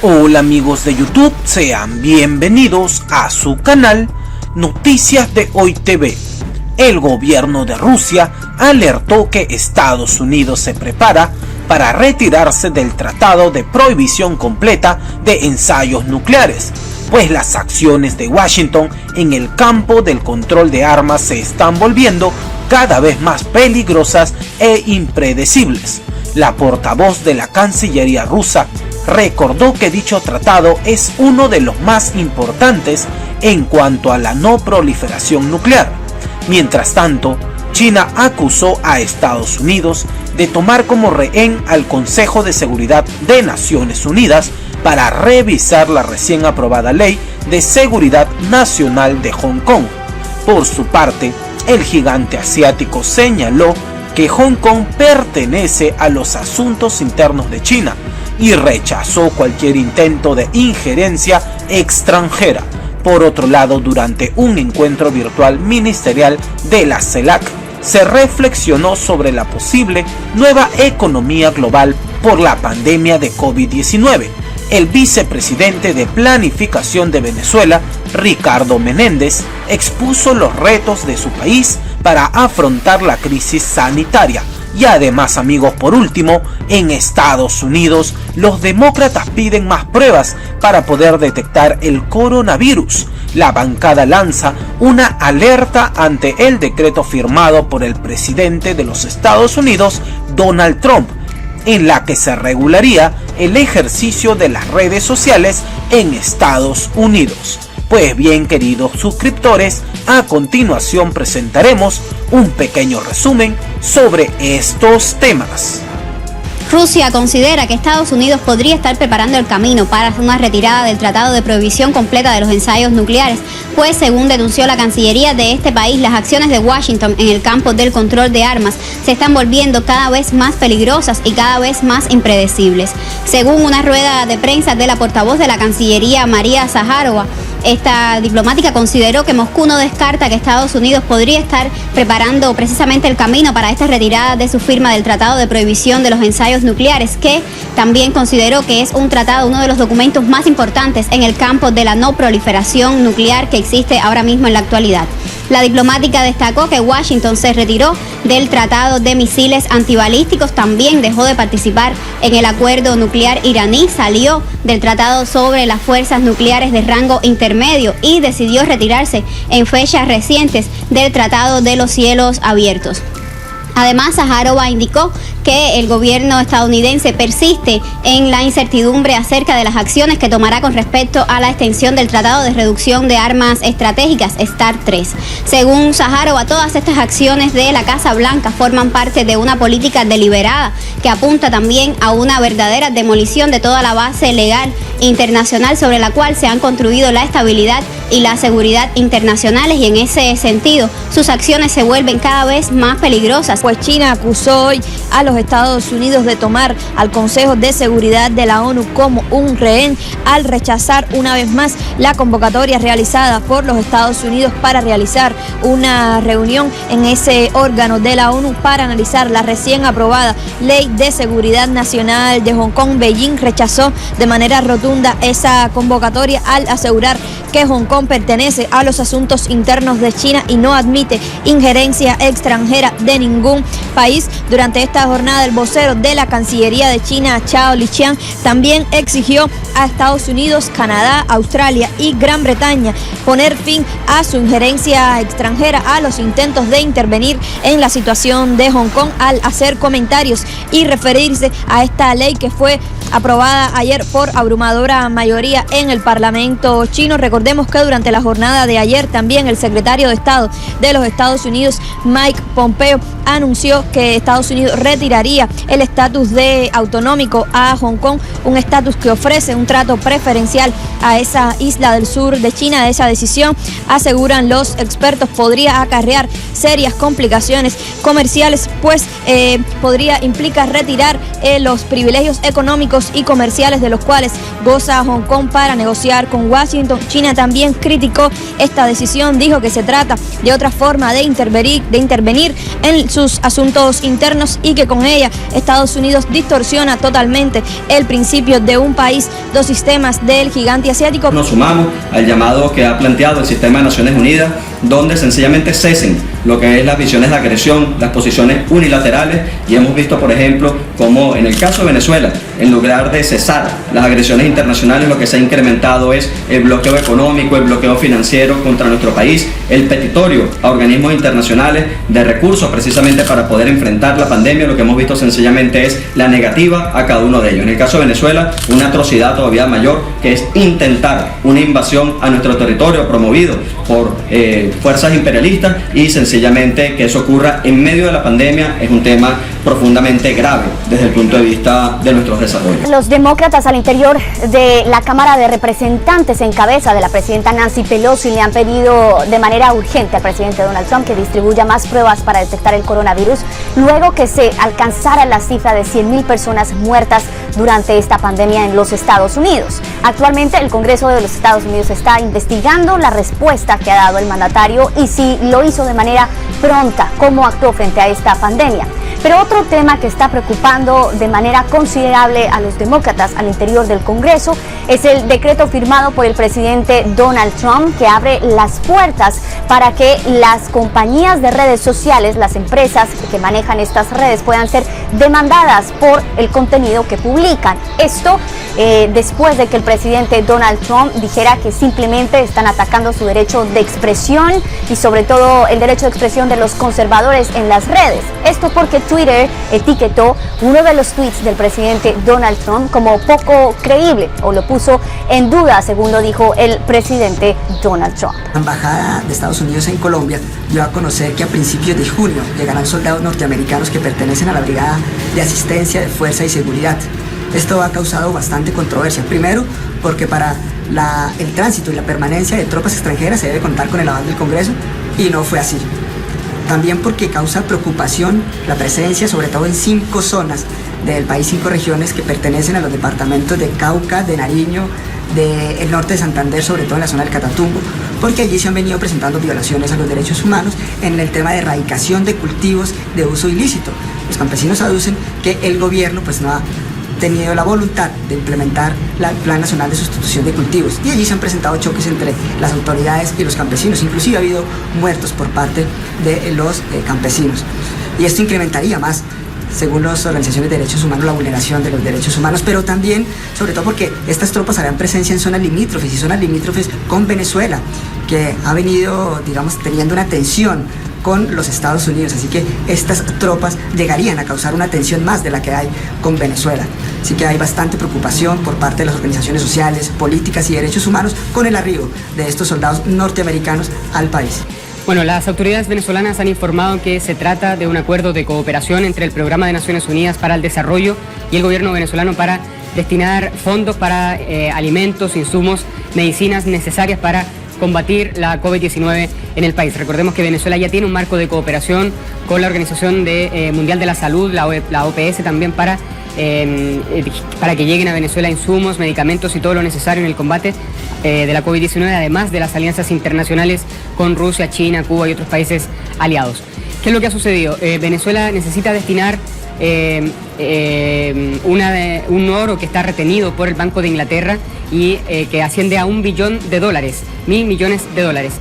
Hola amigos de YouTube, sean bienvenidos a su canal Noticias de Hoy TV. El gobierno de Rusia alertó que Estados Unidos se prepara para retirarse del Tratado de Prohibición Completa de Ensayos Nucleares, pues las acciones de Washington en el campo del control de armas se están volviendo cada vez más peligrosas e impredecibles. La portavoz de la Cancillería rusa recordó que dicho tratado es uno de los más importantes en cuanto a la no proliferación nuclear. Mientras tanto, China acusó a Estados Unidos de tomar como rehén al Consejo de Seguridad de Naciones Unidas para revisar la recién aprobada Ley de Seguridad Nacional de Hong Kong. Por su parte, el gigante asiático señaló que Hong Kong pertenece a los asuntos internos de China y rechazó cualquier intento de injerencia extranjera. Por otro lado, durante un encuentro virtual ministerial de la CELAC, se reflexionó sobre la posible nueva economía global por la pandemia de COVID-19. El vicepresidente de Planificación de Venezuela, Ricardo Menéndez, expuso los retos de su país para afrontar la crisis sanitaria. Y además, amigos, por último, en Estados Unidos, los demócratas piden más pruebas para poder detectar el coronavirus. La bancada lanza una alerta ante el decreto firmado por el presidente de los Estados Unidos, Donald Trump, en la que se regularía el ejercicio de las redes sociales en Estados Unidos. Pues bien, queridos suscriptores, a continuación presentaremos un pequeño resumen sobre estos temas. Rusia considera que Estados Unidos podría estar preparando el camino para una retirada del Tratado de Prohibición Completa de los Ensayos Nucleares, pues según denunció la Cancillería de este país, las acciones de Washington en el campo del control de armas se están volviendo cada vez más peligrosas y cada vez más impredecibles. Según una rueda de prensa de la portavoz de la Cancillería, María Zaharova, esta diplomática consideró que Moscú no descarta que Estados Unidos podría estar preparando precisamente el camino para esta retirada de su firma del Tratado de Prohibición de los Ensayos Nucleares, que también consideró que es un tratado, uno de los documentos más importantes en el campo de la no proliferación nuclear que existe ahora mismo en la actualidad. La diplomática destacó que Washington se retiró del Tratado de Misiles Antibalísticos, también dejó de participar en el acuerdo nuclear iraní, salió del Tratado sobre las fuerzas nucleares de rango intermedio y decidió retirarse en fechas recientes del Tratado de los Cielos Abiertos. Además, Zaharova indicó que el gobierno estadounidense persiste en la incertidumbre acerca de las acciones que tomará con respecto a la extensión del Tratado de Reducción de Armas Estratégicas, START 3. Según Zaharova, todas estas acciones de la Casa Blanca forman parte de una política deliberada que apunta también a una verdadera demolición de toda la base legal internacional sobre la cual se han construido la estabilidad y la seguridad internacionales, y en ese sentido sus acciones se vuelven cada vez más peligrosas. Pues China acusó hoy a los Estados Unidos de tomar al Consejo de Seguridad de la ONU como un rehén al rechazar una vez más la convocatoria realizada por los Estados Unidos para realizar una reunión en ese órgano de la ONU para analizar la recién aprobada Ley de Seguridad Nacional de Hong Kong. Beijing rechazó de manera rotunda esa convocatoria al asegurar que Hong Kong pertenece a los asuntos internos de China y no admite injerencia extranjera de ningún país. Durante esta jornada, el vocero de la Cancillería de China, Zhao Lijian, también exigió a Estados Unidos, Canadá, Australia y Gran Bretaña poner fin a su injerencia extranjera, a los intentos de intervenir en la situación de Hong Kong, al hacer comentarios y referirse a esta ley que fue aprobada ayer por abrumadora mayoría en el Parlamento chino. Recordemos que durante la jornada de ayer también el secretario de Estado de los Estados Unidos, Mike Pompeo, anunció que Estados Unidos retiraría el estatus de autonómico a Hong Kong, un estatus que ofrece un trato preferencial a esa isla del sur de China. Esa decisión, aseguran los expertos, podría acarrear serias complicaciones comerciales, pues podría implicar retirar los privilegios económicos y comerciales de los cuales goza Hong Kong para negociar con Washington. China también criticó esta decisión, dijo que se trata de otra forma de intervenir en sus asuntos internos y que con ella Estados Unidos distorsiona totalmente el principio de un país, dos sistemas del gigante asiático. Nos sumamos al llamado que ha planteado el sistema de Naciones Unidas, donde sencillamente cesen lo que es las visiones de agresión, las posiciones unilaterales, y hemos visto, por ejemplo, como en el caso de Venezuela, en lugar de cesar las agresiones internacionales, lo que se ha incrementado es el bloqueo económico, el bloqueo financiero contra nuestro país, el petitorio a organismos internacionales de recursos precisamente para poder enfrentar la pandemia. Lo que hemos visto sencillamente es la negativa a cada uno de ellos. En el caso de Venezuela, una atrocidad todavía mayor, que es intentar una invasión a nuestro territorio promovido por fuerzas imperialistas, y sencillamente que eso ocurra en medio de la pandemia es un tema profundamente grave desde el punto de vista de nuestros desarrollos. Los demócratas al interior de la Cámara de Representantes en cabeza de la presidenta Nancy Pelosi le han pedido de manera urgente al presidente Donald Trump que distribuya más pruebas para detectar el coronavirus luego que se alcanzara la cifra de 100,000 personas muertas durante esta pandemia en los Estados Unidos. Actualmente el Congreso de los Estados Unidos está investigando la respuesta que ha dado el mandatario y si lo hizo de manera pronta, cómo actuó frente a esta pandemia. Pero otro tema que está preocupando de manera considerable a los demócratas al interior del Congreso es el decreto firmado por el presidente Donald Trump que abre las puertas para que las compañías de redes sociales, las empresas que manejan estas redes, puedan ser demandadas por el contenido que publican. Esto después de que el presidente Donald Trump dijera que simplemente están atacando su derecho de expresión y sobre todo el derecho de expresión de los conservadores en las redes. Esto porque Twitter etiquetó uno de los tweets del presidente Donald Trump como poco creíble o lo puso en duda, según lo dijo el presidente Donald Trump. La Embajada de Estados Unidos en Colombia dio a conocer que a principios de junio llegarán soldados norteamericanos que pertenecen a la Brigada de Asistencia de Fuerza y Seguridad. Esto ha causado bastante controversia. Primero, porque para el tránsito y la permanencia de tropas extranjeras se debe contar con el aval del Congreso, y no fue así. También porque causa preocupación la presencia, sobre todo en 5 zonas del país, 5 regiones que pertenecen a los departamentos de Cauca, de Nariño, del norte de Santander, sobre todo en la zona del Catatumbo, porque allí se han venido presentando violaciones a los derechos humanos en el tema de erradicación de cultivos de uso ilícito. Los campesinos aducen que el gobierno no ha tenido la voluntad de implementar el Plan Nacional de Sustitución de Cultivos, y allí se han presentado choques entre las autoridades y los campesinos. Inclusive ha habido muertos por parte de los campesinos, y esto incrementaría más, según las organizaciones de derechos humanos, la vulneración de los derechos humanos, pero también, sobre todo porque estas tropas harán presencia en zonas limítrofes, y zonas limítrofes con Venezuela, que ha venido, teniendo una tensión con los Estados Unidos, así que estas tropas llegarían a causar una tensión más de la que hay con Venezuela. Así que hay bastante preocupación por parte de las organizaciones sociales, políticas y derechos humanos con el arribo de estos soldados norteamericanos al país. Bueno, las autoridades venezolanas han informado que se trata de un acuerdo de cooperación entre el Programa de Naciones Unidas para el Desarrollo y el gobierno venezolano para destinar fondos para alimentos, insumos, medicinas necesarias para combatir la COVID-19 en el país. Recordemos que Venezuela ya tiene un marco de cooperación con la Organización Mundial de la Salud, la OPS también, para que lleguen a Venezuela insumos, medicamentos y todo lo necesario en el combate de la COVID-19, además de las alianzas internacionales con Rusia, China, Cuba y otros países aliados. ¿Qué es lo que ha sucedido? Venezuela necesita destinar un oro que está retenido por el Banco de Inglaterra y que asciende a $1 billón, 1.000 millones de dólares.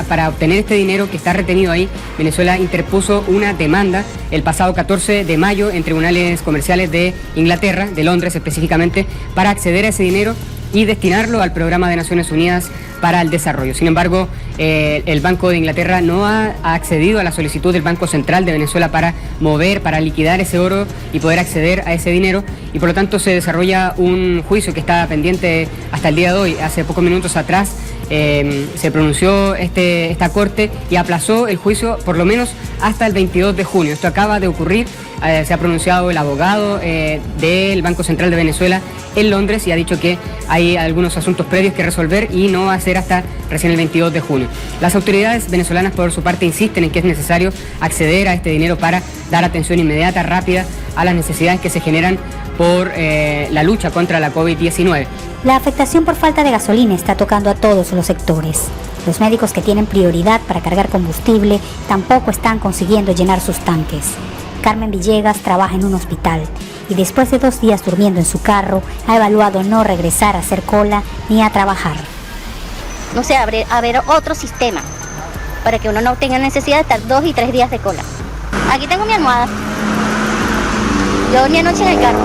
Para obtener este dinero que está retenido ahí, Venezuela interpuso una demanda el pasado 14 de mayo en tribunales comerciales de Inglaterra, de Londres específicamente, para acceder a ese dinero y destinarlo al Programa de Naciones Unidas para el Desarrollo. Sin embargo, el Banco de Inglaterra no ha accedido a la solicitud del Banco Central de Venezuela para liquidar ese oro y poder acceder a ese dinero, y por lo tanto se desarrolla un juicio que está pendiente hasta el día de hoy. Hace pocos minutos atrás se pronunció esta corte y aplazó el juicio por lo menos hasta el 22 de junio. Esto acaba de ocurrir. Se ha pronunciado el abogado del Banco Central de Venezuela en Londres y ha dicho que hay algunos asuntos previos que resolver y no va a ser hasta recién el 22 de junio. Las autoridades venezolanas, por su parte, insisten en que es necesario acceder a este dinero para dar atención inmediata, rápida, a las necesidades que se generan por la lucha contra la COVID-19. La afectación por falta de gasolina está tocando a todos los sectores. Los médicos que tienen prioridad para cargar combustible tampoco están consiguiendo llenar sus tanques. Carmen Villegas trabaja en un hospital y después de 2 días durmiendo en su carro, ha evaluado no regresar a hacer cola ni a trabajar. No sé, haber otro sistema para que uno no tenga necesidad de estar 2 y 3 días de cola. Aquí tengo mi almohada. Yo dormí anoche en el carro.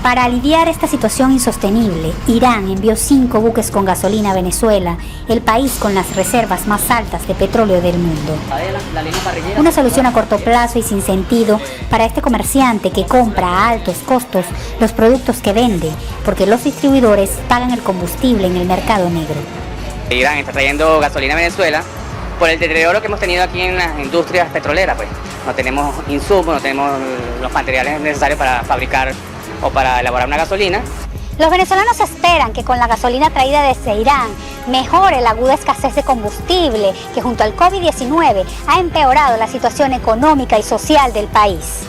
Para aliviar esta situación insostenible, Irán envió 5 buques con gasolina a Venezuela, el país con las reservas más altas de petróleo del mundo. Una solución a corto plazo y sin sentido para este comerciante que compra a altos costos los productos que vende, porque los distribuidores pagan el combustible en el mercado negro. Irán está trayendo gasolina a Venezuela por el deterioro que hemos tenido aquí en las industrias petroleras, pues. No tenemos insumos, no tenemos los materiales necesarios para fabricar o para elaborar una gasolina. Los venezolanos esperan que con la gasolina traída desde Irán mejore la aguda escasez de combustible que junto al COVID-19 ha empeorado la situación económica y social del país.